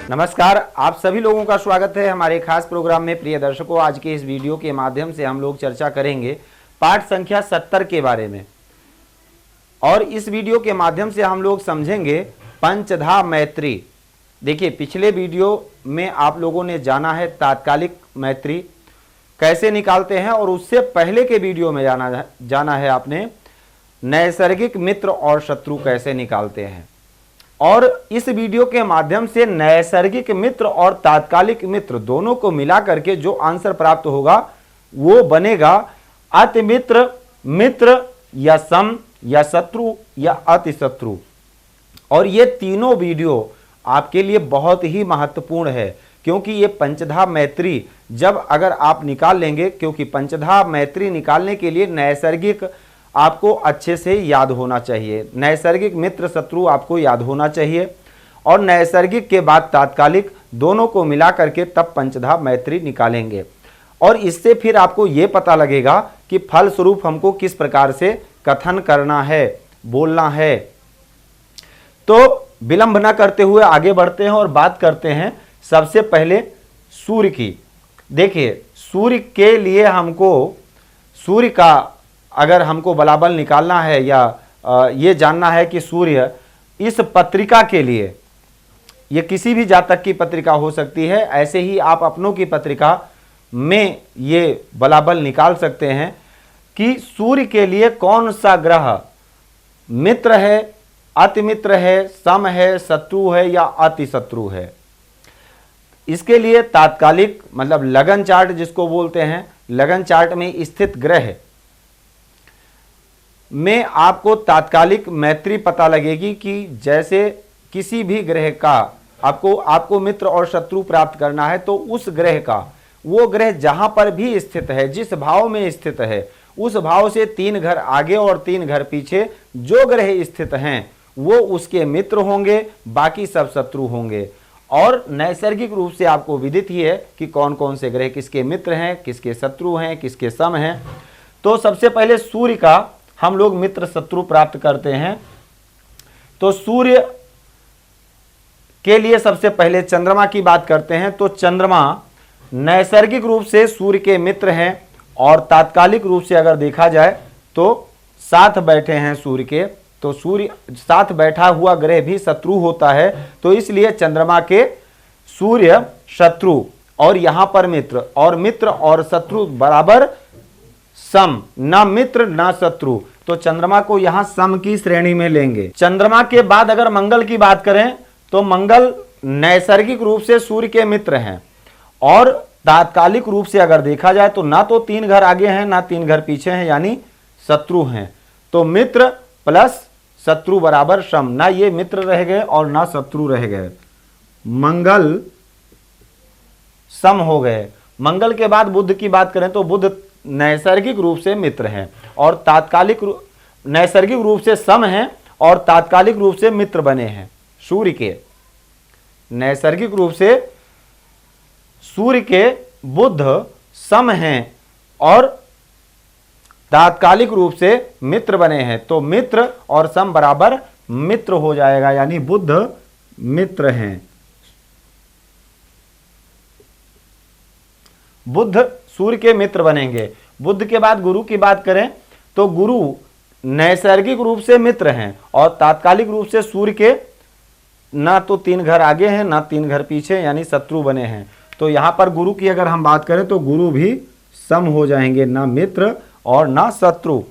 नमस्कार, आप सभी लोगों का स्वागत है हमारे खास प्रोग्राम में। प्रिय दर्शकों, आज के इस वीडियो के माध्यम से हम लोग चर्चा करेंगे पाठ संख्या 70 के बारे में। और इस वीडियो के माध्यम से हम लोग समझेंगे पंचधा मैत्री। देखिए, पिछले वीडियो में आप लोगों ने जाना है तात्कालिक मैत्री कैसे निकालते हैं, और उससे पहले के वीडियो में जाना है आपने नैसर्गिक मित्र और शत्रु कैसे निकालते हैं। और इस वीडियो के माध्यम से नैसर्गिक मित्र और तात्कालिक मित्र दोनों को मिला करके जो आंसर प्राप्त होगा वो बनेगा अति मित्र, मित्र या सम या शत्रु या अति शत्रु। और ये तीनों वीडियो आपके लिए बहुत ही महत्वपूर्ण है, क्योंकि ये पंचधा मैत्री जब अगर आप निकाल लेंगे, क्योंकि पंचधा मैत्री निकालने के लिए नैसर्गिक आपको अच्छे से याद होना चाहिए, नैसर्गिक मित्र शत्रु आपको याद होना चाहिए, और नैसर्गिक के बाद तात्कालिक दोनों को मिला करके तब पंचधा मैत्री निकालेंगे। और इससे फिर आपको ये पता लगेगा कि फलस्वरूप हमको किस प्रकार से कथन करना है, बोलना है। तो विलंब न करते हुए आगे बढ़ते हैं और बात करते हैं सबसे पहले सूर्य की। देखिए, सूर्य के लिए हमको सूर्य का अगर हमको बलाबल निकालना है या ये जानना है कि सूर्य इस पत्रिका के लिए, ये किसी भी जातक की पत्रिका हो सकती है, ऐसे ही आप अपनों की पत्रिका में ये बलाबल निकाल सकते हैं कि सूर्य के लिए कौन सा ग्रह मित्र है, अति मित्र है, सम है, शत्रु है या अति शत्रु है। इसके लिए तात्कालिक मतलब लगन चार्ट जिसको बोलते हैं, लगन चार्ट में स्थित ग्रह में आपको तात्कालिक मैत्री पता लगेगी कि जैसे किसी भी ग्रह का आपको मित्र और शत्रु प्राप्त करना है, तो उस ग्रह का वो ग्रह जहां पर भी स्थित है, जिस भाव में स्थित है, उस भाव से 3 घर आगे और 3 घर पीछे जो ग्रह स्थित हैं वो उसके मित्र होंगे, बाकी सब शत्रु होंगे। और नैसर्गिक रूप से आपको विदित ही है कि कौन कौन से ग्रह किसके मित्र हैं, किसके शत्रु हैं, किसके सम हैं। तो सबसे पहले सूर्य का हम लोग मित्र शत्रु प्राप्त करते हैं। तो सूर्य के लिए सबसे पहले चंद्रमा की बात करते हैं। तो चंद्रमा नैसर्गिक रूप से सूर्य के मित्र हैं, और तात्कालिक रूप से अगर देखा जाए तो साथ बैठे हैं सूर्य के, तो सूर्य साथ बैठा हुआ ग्रह भी शत्रु होता है। तो इसलिए चंद्रमा के सूर्य शत्रु, और यहां पर मित्र, और मित्र और शत्रु बराबर सम, ना मित्र ना शत्रु। तो चंद्रमा को यहां सम की श्रेणी में लेंगे। चंद्रमा के बाद अगर मंगल की बात करें तो मंगल नैसर्गिक रूप से सूर्य के मित्र हैं, और तात्कालिक रूप से अगर देखा जाए तो ना तो 3 घर आगे हैं ना 3 घर पीछे हैं, यानी शत्रु हैं। तो मित्र प्लस शत्रु बराबर सम, ना ये मित्र रह गए और ना शत्रु रह गए, मंगल सम हो गए। मंगल के बाद बुध की बात करें तो बुध नैसर्गिक रूप से मित्र हैं और नैसर्गिक रूप से सम हैं और तात्कालिक रूप से मित्र बने हैं। सूर्य के नैसर्गिक रूप से सूर्य के बुध सम हैं और तात्कालिक रूप से मित्र बने हैं। तो मित्र और सम बराबर मित्र हो जाएगा, यानी बुध मित्र हैं। बुध सूर्य के मित्र बनेंगे। बुध के बाद गुरु की बात करें तो गुरु नैसर्गिक रूप से मित्र हैं और तात्कालिक रूप से सूर्य के ना तो 3 घर आगे हैं ना 3 घर पीछे, यानी शत्रु बने हैं। तो यहां पर गुरु की अगर हम बात करें तो गुरु भी सम हो जाएंगे, ना मित्र और ना शत्रु।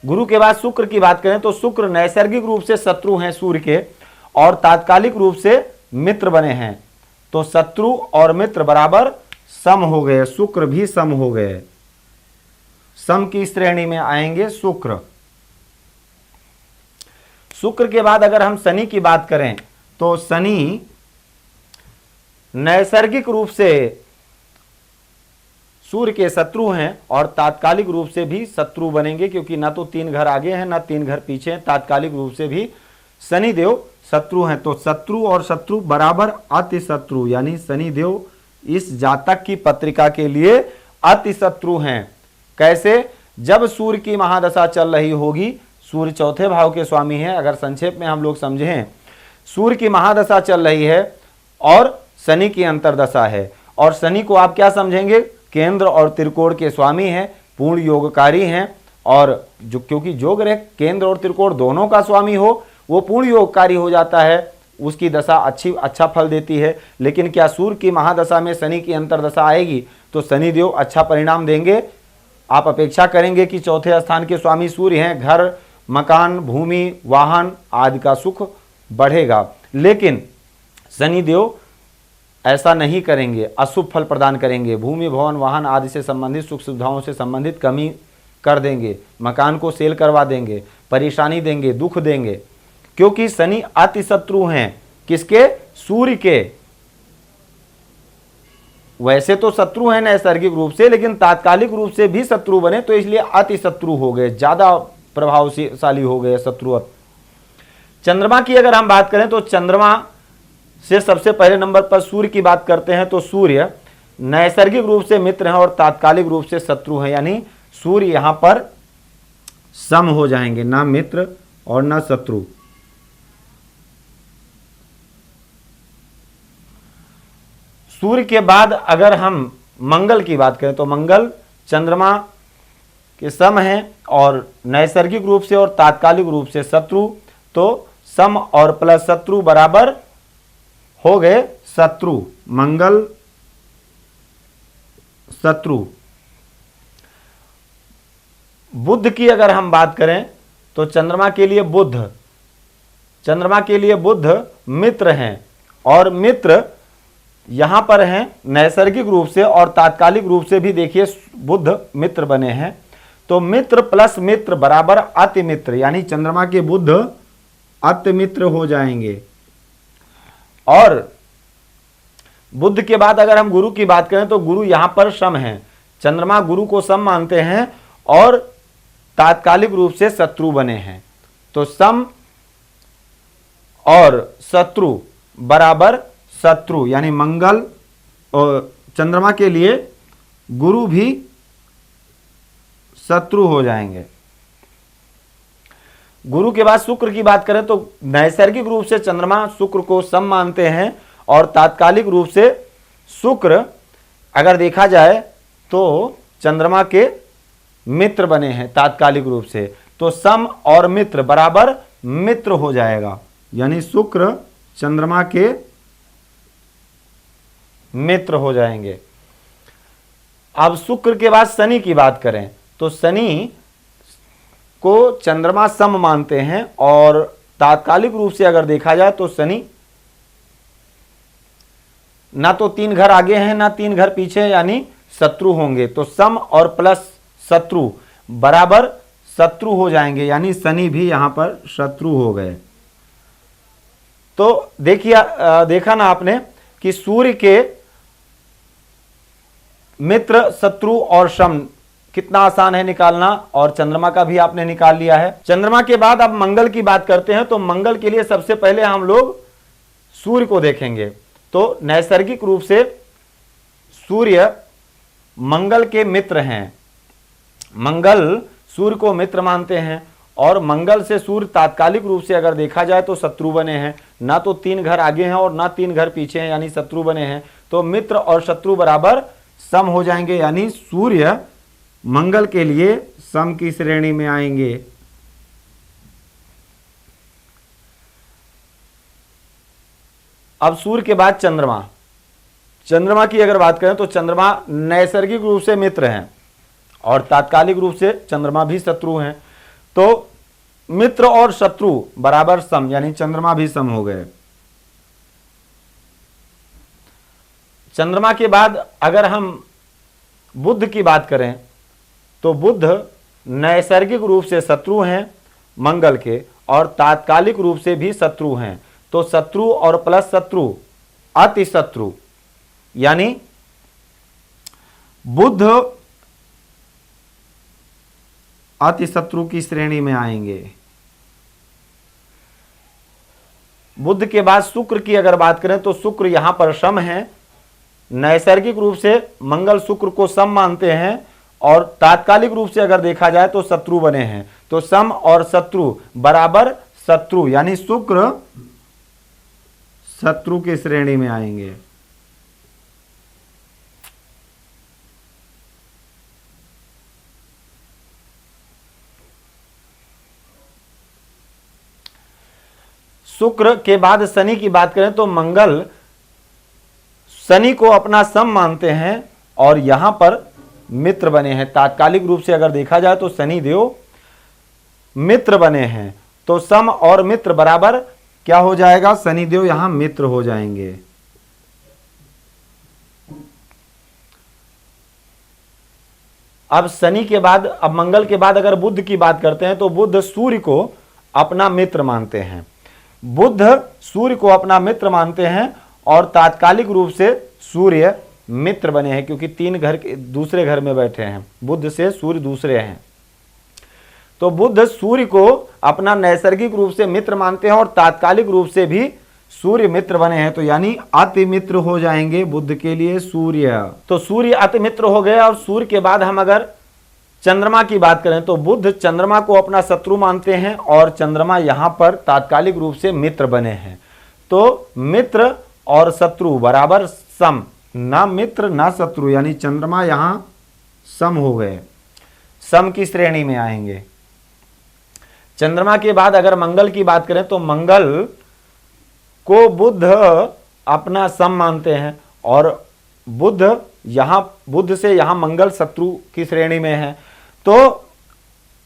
गुरु के बाद शुक्र की बात करें तो शुक्र नैसर्गिक रूप से शत्रु हैं सूर्य के और तात्कालिक रूप से मित्र बने हैं। तो शत्रु और मित्र बराबर सम हो गए, शुक्र भी सम हो गए, सम की श्रेणी में आएंगे शुक्र। शुक्र के बाद अगर हम शनि की बात करें तो शनि नैसर्गिक रूप से सूर्य के शत्रु हैं और तात्कालिक रूप से भी शत्रु बनेंगे, क्योंकि ना तो 3 घर आगे हैं ना 3 घर पीछे हैं। तात्कालिक रूप से भी शनिदेव शत्रु हैं। तो शत्रु और शत्रु बराबर अति शत्रु, यानी शनिदेव इस जातक की पत्रिका के लिए अति शत्रु हैं। कैसे? जब सूर्य की महादशा चल रही होगी, सूर्य 4थे भाव के स्वामी हैं। अगर संक्षेप में हम लोग समझें, सूर्य की महादशा चल रही है और शनि की अंतर्दशा है। और शनि को आप क्या समझेंगे, केंद्र और त्रिकोण के स्वामी हैं, पूर्ण योगकारी हैं। और जो क्योंकि जो ग्रह केंद्र और त्रिकोण दोनों का स्वामी हो वो पूर्ण योगकारी हो जाता है, उसकी दशा अच्छा फल देती है। लेकिन क्या सूर्य की महादशा में शनि की अंतर्दशा आएगी तो शनिदेव अच्छा परिणाम देंगे। आप अपेक्षा करेंगे कि चौथे स्थान के स्वामी सूर्य हैं, घर मकान भूमि वाहन आदि का सुख बढ़ेगा। लेकिन शनिदेव ऐसा नहीं करेंगे, अशुभ फल प्रदान करेंगे, भूमि भवन वाहन आदि से संबंधित सुख सुविधाओं से संबंधित कमी कर देंगे, मकान को सेल करवा देंगे, परेशानी देंगे, दुख देंगे। क्योंकि शनि अति शत्रु हैं किसके, सूर्य के। वैसे तो शत्रु हैं नैसर्गिक रूप से, लेकिन तात्कालिक रूप से भी शत्रु बने तो इसलिए अति शत्रु हो गए, ज्यादा प्रभावशाली हो गए शत्रु। चंद्रमा की अगर हम बात करें तो चंद्रमा से सबसे पहले नंबर पर सूर्य की बात करते हैं तो सूर्य नैसर्गिक रूप से मित्र हैं और तात्कालिक रूप से शत्रु हैं। यानी सूर्य यहां पर सम हो जाएंगे, ना मित्र और ना शत्रु। सूर्य के बाद अगर हम मंगल की बात करें तो मंगल चंद्रमा के सम हैं और नैसर्गिक रूप से और तात्कालिक रूप से शत्रु। तो सम और प्लस शत्रु बराबर हो गए शत्रु, मंगल शत्रु। बुध की अगर हम बात करें तो चंद्रमा के लिए बुध मित्र हैं और मित्र यहां पर हैं नैसर्गिक रूप से और तात्कालिक रूप से भी। देखिए बुध मित्र बने हैं तो मित्र प्लस मित्र बराबर अति मित्र, यानी चंद्रमा के बुध अति मित्र हो जाएंगे। और बुध के बाद अगर हम गुरु की बात करें तो गुरु यहां पर सम हैं, चंद्रमा गुरु को सम मानते हैं और तात्कालिक रूप से शत्रु बने हैं। तो सम और शत्रु बराबर शत्रु, यानी मंगल और चंद्रमा के लिए गुरु भी शत्रु हो जाएंगे। गुरु के बाद शुक्र की बात करें तो नैसर्गिक रूप से चंद्रमा शुक्र को सम मानते हैं और तात्कालिक रूप से शुक्र अगर देखा जाए तो चंद्रमा के मित्र बने हैं तात्कालिक रूप से। तो सम और मित्र बराबर मित्र हो जाएगा, यानी शुक्र चंद्रमा के मित्र हो जाएंगे। अब शुक्र के बाद शनि की बात करें तो शनि को चंद्रमा सम मानते हैं और तात्कालिक रूप से अगर देखा जाए तो शनि ना तो 3 घर आगे हैं ना 3 घर पीछे, यानी शत्रु होंगे। तो सम और प्लस शत्रु बराबर शत्रु हो जाएंगे, यानी शनि भी यहां पर शत्रु हो गए। तो देखिए देखा ना आपने कि सूर्य के मित्र शत्रु और सम कितना आसान है निकालना, और चंद्रमा का भी आपने निकाल लिया है। चंद्रमा के बाद अब मंगल की बात करते हैं तो मंगल के लिए सबसे पहले हम लोग सूर्य को देखेंगे। तो नैसर्गिक रूप से सूर्य मंगल के मित्र हैं, मंगल सूर्य को मित्र मानते हैं और मंगल से सूर्य तात्कालिक रूप से अगर देखा जाए तो शत्रु बने हैं, ना तो 3 घर आगे हैं और ना 3 घर पीछे हैं, यानी शत्रु बने हैं। तो मित्र और शत्रु बराबर सम हो जाएंगे, यानी सूर्य मंगल के लिए सम की श्रेणी में आएंगे। अब सूर्य के बाद चंद्रमा की अगर बात करें तो चंद्रमा नैसर्गिक रूप से मित्र हैं और तात्कालिक रूप से चंद्रमा भी शत्रु हैं। तो मित्र और शत्रु बराबर सम, यानी चंद्रमा भी सम हो गए। चंद्रमा के बाद अगर हम बुध की बात करें तो बुध नैसर्गिक रूप से शत्रु हैं मंगल के और तात्कालिक रूप से भी शत्रु हैं। तो शत्रु और प्लस शत्रु अति शत्रु, यानी बुध अति शत्रु की श्रेणी में आएंगे। बुध के बाद शुक्र की अगर बात करें तो शुक्र यहां पर सम है, नैसर्गिक रूप से मंगल शुक्र को सम मानते हैं और तात्कालिक रूप से अगर देखा जाए तो शत्रु बने हैं। तो सम और शत्रु बराबर शत्रु, यानी शुक्र शत्रु की श्रेणी में आएंगे। शुक्र के बाद शनि की बात करें तो मंगल शनि को अपना सम मानते हैं और यहां पर मित्र बने हैं। तात्कालिक रूप से अगर देखा जाए तो शनि देव मित्र बने हैं, तो सम और मित्र बराबर क्या हो जाएगा, शनि देव यहां मित्र हो जाएंगे। अब शनि के बाद, अब मंगल के बाद अगर बुध की बात करते हैं तो बुध सूर्य को अपना मित्र मानते हैं। बुध सूर्य को अपना मित्र मानते हैं और तात्कालिक रूप से सूर्य मित्र बने हैं, क्योंकि तीन घर के दूसरे घर में बैठे हैं, बुध से सूर्य दूसरे हैं। तो बुध सूर्य को अपना नैसर्गिक रूप से मित्र मानते हैं और तात्कालिक रूप से भी सूर्य मित्र बने हैं, तो यानी अति मित्र हो जाएंगे बुध के लिए सूर्य। तो सूर्य अति मित्र हो गए। और सूर्य के बाद हम अगर चंद्रमा की बात करें तो बुध चंद्रमा को अपना शत्रु मानते हैं और चंद्रमा यहां पर तात्कालिक रूप से मित्र बने हैं। तो मित्र और शत्रु बराबर सम, ना मित्र ना शत्रु, यानी चंद्रमा यहां सम हो गए, सम की श्रेणी में आएंगे। चंद्रमा के बाद अगर मंगल की बात करें तो मंगल को बुध अपना सम मानते हैं और बुध से यहां मंगल शत्रु की श्रेणी में है। तो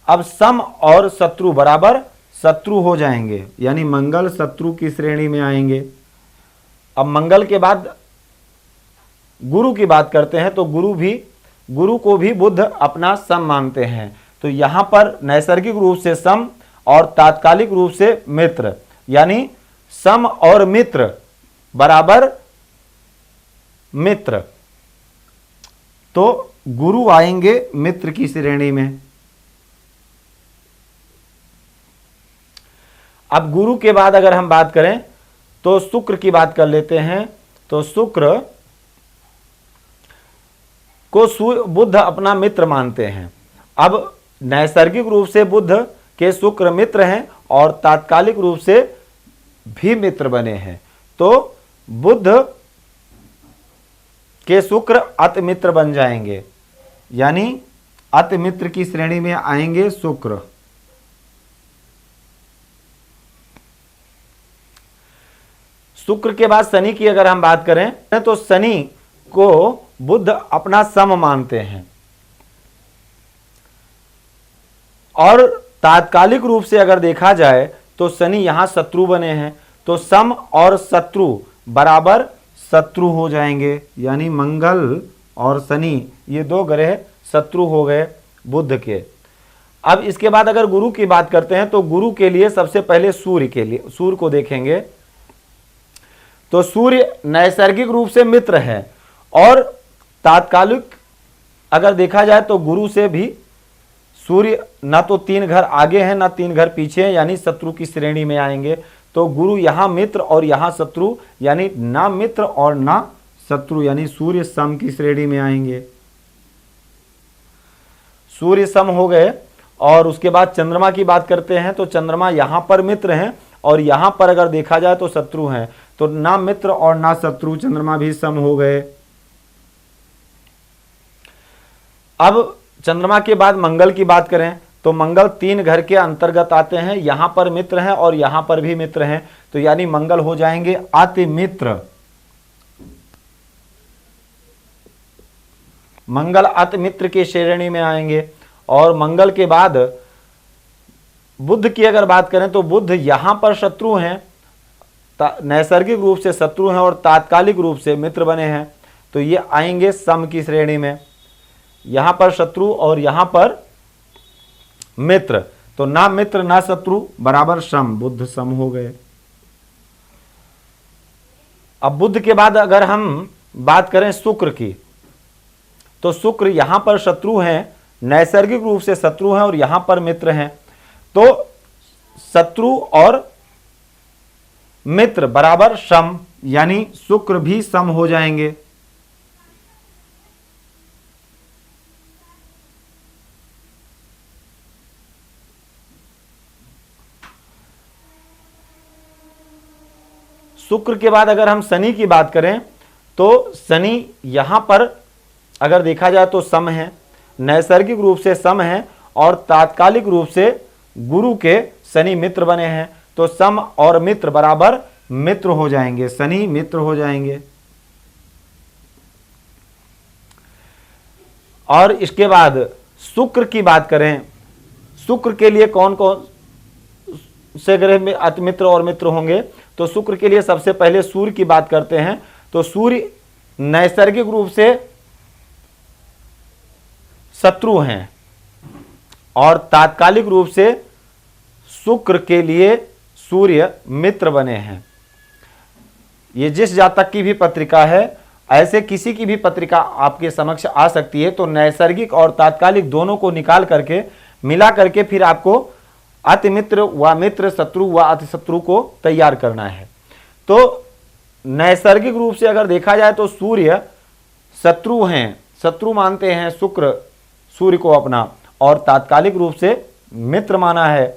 अब सम और शत्रु बराबर शत्रु हो जाएंगे, यानी मंगल शत्रु की श्रेणी में आएंगे। अब मंगल के बाद गुरु की बात करते हैं तो गुरु को भी बुध अपना सम मानते हैं। तो यहां पर नैसर्गिक रूप से सम और तात्कालिक रूप से मित्र, यानी सम और मित्र बराबर मित्र। तो गुरु आएंगे मित्र की श्रेणी में। अब गुरु के बाद अगर हम बात करें तो शुक्र की बात कर लेते हैं। तो शुक्र को बुध अपना मित्र मानते हैं। अब नैसर्गिक रूप से बुध के शुक्र मित्र हैं और तात्कालिक रूप से भी मित्र बने हैं। तो बुध के शुक्र अति मित्र बन जाएंगे, यानी अति मित्र की श्रेणी में आएंगे शुक्र। शुक्र के बाद शनि की अगर हम बात करें तो शनि को बुध अपना सम मानते हैं और तात्कालिक रूप से अगर देखा जाए तो शनि यहां शत्रु बने हैं। तो सम और शत्रु बराबर शत्रु हो जाएंगे, यानी मंगल और शनि ये दो ग्रह शत्रु हो गए बुध के। अब इसके बाद अगर गुरु की बात करते हैं तो गुरु के लिए सबसे पहले सूर्य को देखेंगे। तो सूर्य नैसर्गिक रूप से मित्र है और तात्कालिक अगर देखा जाए तो गुरु से भी सूर्य ना तो 3 घर आगे हैं ना 3 घर पीछे हैं, यानी शत्रु की श्रेणी में आएंगे। तो गुरु यहां मित्र और यहां शत्रु, यानी ना मित्र और ना शत्रु, यानी सूर्य सम की श्रेणी में आएंगे। सूर्य सम हो गए। और उसके बाद चंद्रमा की बात करते हैं तो चंद्रमा यहां पर मित्र हैं और यहां पर अगर देखा जाए तो शत्रु हैं। तो ना मित्र और ना शत्रु, चंद्रमा भी सम हो गए। अब चंद्रमा के बाद मंगल की बात करें तो मंगल 3 घर के अंतर्गत आते हैं, यहां पर मित्र हैं और यहां पर भी मित्र हैं। तो यानी मंगल हो जाएंगे अति मित्र। मंगल अति मित्र की श्रेणी में आएंगे। और मंगल के बाद बुध की अगर बात करें तो बुध यहां पर शत्रु हैं, नैसर्गिक रूप से शत्रु हैं और तात्कालिक रूप से मित्र बने हैं। तो ये आएंगे सम की श्रेणी में, यहां पर शत्रु और यहां पर मित्र। तो ना मित्र ना शत्रु बराबर सम, बुध सम हो गए। अब बुध के बाद अगर हम बात करें शुक्र की तो शुक्र यहां पर शत्रु हैं, नैसर्गिक रूप से शत्रु हैं और यहां पर मित्र हैं। तो शत्रु और मित्र बराबर सम, यानी शुक्र भी सम हो जाएंगे। शुक्र के बाद अगर हम शनि की बात करें तो शनि यहां पर अगर देखा जाए तो सम है, नैसर्गिक रूप से सम है और तात्कालिक रूप से गुरु के शनि मित्र बने हैं। तो सम और मित्र बराबर मित्र हो जाएंगे, शनि मित्र हो जाएंगे। और इसके बाद शुक्र की बात करें, शुक्र के लिए कौन कौन से ग्रह में अति मित्र और मित्र होंगे, तो शुक्र के लिए सबसे पहले सूर्य की बात करते हैं। तो सूर्य नैसर्गिक रूप से शत्रु हैं और तात्कालिक रूप से शुक्र के लिए सूर्य मित्र बने हैं। ये जिस जातक की भी पत्रिका है, ऐसे किसी की भी पत्रिका आपके समक्ष आ सकती है, तो नैसर्गिक और तात्कालिक दोनों को निकाल करके मिला करके फिर आपको अति मित्र व मित्र, शत्रु व अति शत्रु को तैयार करना है। तो नैसर्गिक रूप से अगर देखा जाए तो सूर्य शत्रु हैं, शत्रु मानते हैं शुक्र सूर्य को अपना, और तात्कालिक रूप से मित्र माना है।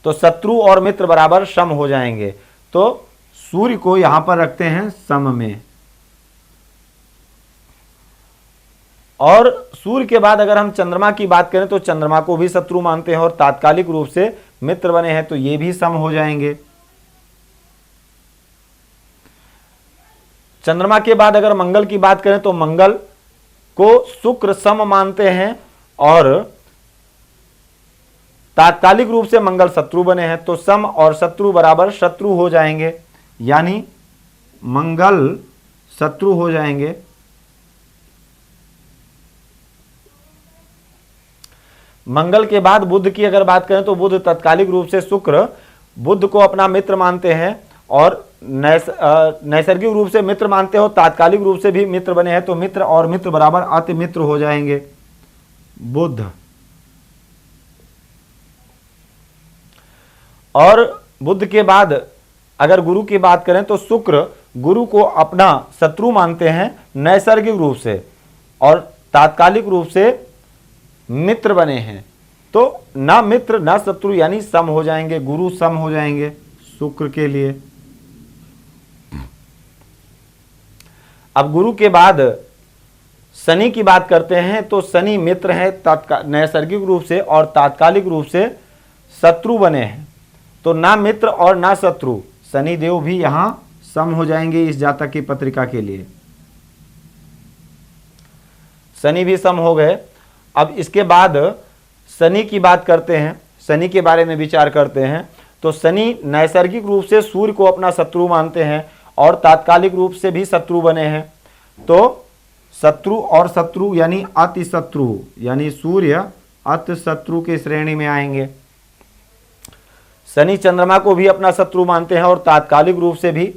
तो शत्रु और मित्र बराबर सम हो जाएंगे। तो सूर्य को यहां पर रखते हैं सम में। और सूर्य के बाद अगर हम चंद्रमा की बात करें तो चंद्रमा को भी शत्रु मानते हैं और तात्कालिक रूप से मित्र बने हैं, तो ये भी सम हो जाएंगे। चंद्रमा के बाद अगर मंगल की बात करें तो मंगल को शुक्र सम मानते हैं और तात्कालिक रूप से मंगल शत्रु बने हैं, तो सम और शत्रु बराबर शत्रु हो जाएंगे, यानी मंगल शत्रु हो जाएंगे। मंगल के बाद बुध की अगर बात करें तो बुध तात्कालिक रूप से शुक्र बुध को अपना मित्र मानते हैं और नैसर्गिक रूप से मित्र मानते हो, तात्कालिक रूप से भी मित्र बने हैं, तो मित्र और मित्र बराबर अति मित्र हो जाएंगे बुध। और बुध के बाद अगर गुरु की बात करें तो शुक्र गुरु को अपना शत्रु मानते हैं नैसर्गिक रूप से और तात्कालिक रूप से मित्र बने हैं, तो ना मित्र ना शत्रु यानी सम हो जाएंगे, गुरु सम हो जाएंगे शुक्र के लिए। अब गुरु के बाद शनि की बात करते हैं तो शनि मित्र है नैसर्गिक रूप से और तात्कालिक रूप से शत्रु बने हैं, तो ना मित्र और ना शत्रु, शनि देव भी यहां सम हो जाएंगे इस जातक की पत्रिका के लिए। शनि भी सम हो गए। अब इसके बाद शनि की बात करते हैं, शनि के बारे में विचार करते हैं। तो शनि नैसर्गिक रूप से सूर्य को अपना शत्रु मानते हैं और तात्कालिक रूप से भी शत्रु बने हैं, तो शत्रु और शत्रु यानी अति शत्रु, यानी सूर्य अति शत्रु की श्रेणी में आएंगे। शनि चंद्रमा को भी अपना शत्रु मानते हैं और तात्कालिक रूप से भी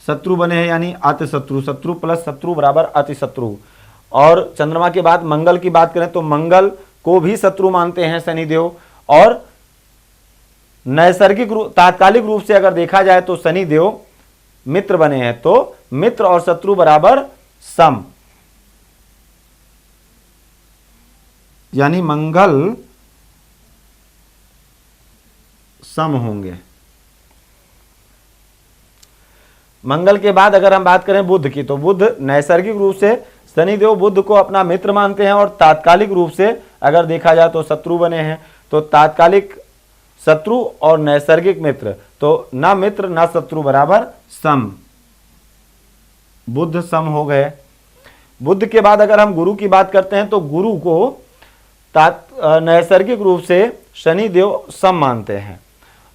शत्रु बने हैं, यानी अति शत्रु, शत्रु प्लस शत्रु बराबर अति शत्रु। और चंद्रमा के बाद मंगल की बात करें तो मंगल को भी शत्रु मानते हैं शनिदेव, और नैसर्गिक रूप तात्कालिक रूप से अगर देखा जाए तो शनिदेव मित्र बने हैं, तो मित्र और शत्रु बराबर सम, यानी मंगल सम होंगे। मंगल के बाद अगर हम बात करें बुध की, तो बुध नैसर्गिक रूप से शनिदेव बुध को अपना मित्र मानते हैं और तात्कालिक रूप से अगर देखा जाए तो शत्रु बने हैं, तो तात्कालिक शत्रु और नैसर्गिक मित्र, तो ना मित्र ना शत्रु बराबर सम, बुध सम हो गए। बुध के बाद अगर हम गुरु की बात करते हैं तो गुरु को नैसर्गिक रूप से शनिदेव सम मानते हैं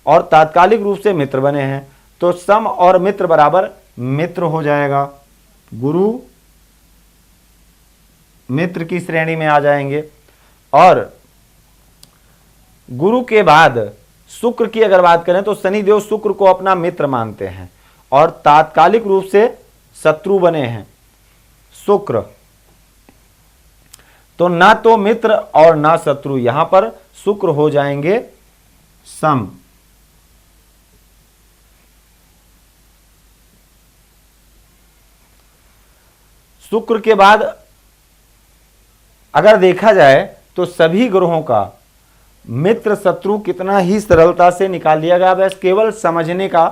और तात्कालिक रूप से मित्र बने हैं, तो सम और मित्र बराबर मित्र हो जाएगा, गुरु मित्र की श्रेणी में आ जाएंगे। और गुरु के बाद शुक्र की अगर बात करें तो शनिदेव शुक्र को अपना मित्र मानते हैं और तात्कालिक रूप से शत्रु बने हैं शुक्र, तो ना तो मित्र और ना शत्रु, यहां पर शुक्र हो जाएंगे सम। शुक्र के बाद अगर देखा जाए तो सभी ग्रहों का मित्र शत्रु कितना ही सरलता से निकाल दिया गया, बस केवल समझने का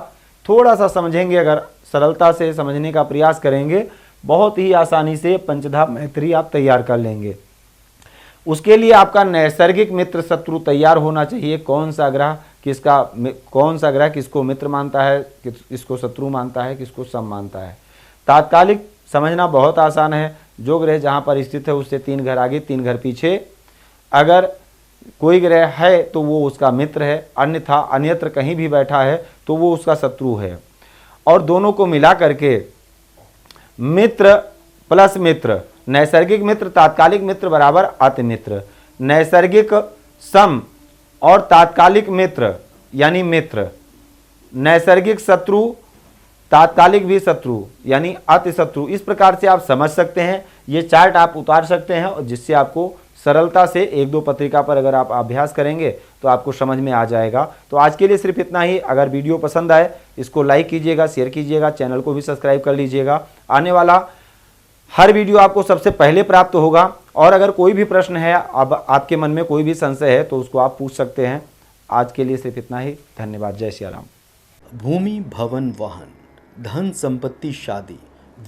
थोड़ा सा समझेंगे, अगर सरलता से समझने का प्रयास करेंगे, बहुत ही आसानी से पंचधा मैत्री आप तैयार कर लेंगे। उसके लिए आपका नैसर्गिक मित्र शत्रु तैयार होना चाहिए। कौन सा ग्रह किसको मित्र मानता है, किसको शत्रु मानता है, किसको सम मानता है। तात्कालिक समझना बहुत आसान है। जो ग्रह जहाँ पर स्थित है उससे 3 घर आगे 3 घर पीछे अगर कोई ग्रह है तो वो उसका मित्र है, अन्यथा अन्यत्र कहीं भी बैठा है तो वो उसका शत्रु है। और दोनों को मिला करके मित्र प्लस मित्र, नैसर्गिक मित्र तात्कालिक मित्र बराबर अति मित्र, नैसर्गिक सम और तात्कालिक मित्र यानी मित्र, नैसर्गिक शत्रु तात्कालिक भी शत्रु यानी अति शत्रु। इस प्रकार से आप समझ सकते हैं, ये चार्ट आप उतार सकते हैं, और जिससे आपको सरलता से 1-2 पत्रिका पर अगर आप अभ्यास करेंगे तो आपको समझ में आ जाएगा। तो आज के लिए सिर्फ इतना ही। अगर वीडियो पसंद आए इसको लाइक कीजिएगा, शेयर कीजिएगा, चैनल को भी सब्सक्राइब कर लीजिएगा। आने वाला हर वीडियो आपको सबसे पहले प्राप्त होगा। और अगर कोई भी प्रश्न है, अब आपके मन में कोई भी संशय है तो उसको आप पूछ सकते हैं। आज के लिए सिर्फ इतना ही। धन्यवाद। जय श्री राम। भूमि, भवन, वाहन, धन संपत्ति, शादी,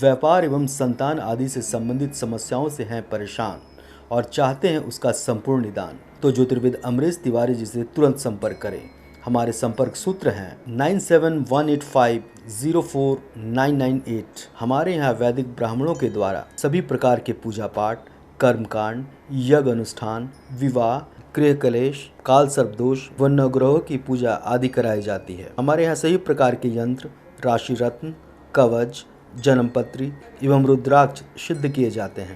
व्यापार एवं संतान आदि से संबंधित समस्याओं से हैं परेशान और चाहते हैं उसका संपूर्ण निदान, तो ज्योतिर्विद अमरीश तिवारी जी से तुरंत संपर्क करें। हमारे संपर्क सूत्र हैं 9718504998। हमारे यहाँ वैदिक ब्राह्मणों के द्वारा सभी प्रकार के पूजा पाठ, कर्मकांड, यज्ञ अनुष्ठान, विवाह, गृह कलेश, काल सर्प दोष व नवग्रहों की पूजा आदि कराई जाती है। हमारे यहाँ सभी प्रकार के यंत्र, राशि रत्न, कवच, जन्मपत्री एवं रुद्राक्ष सिद्ध किए जाते हैं।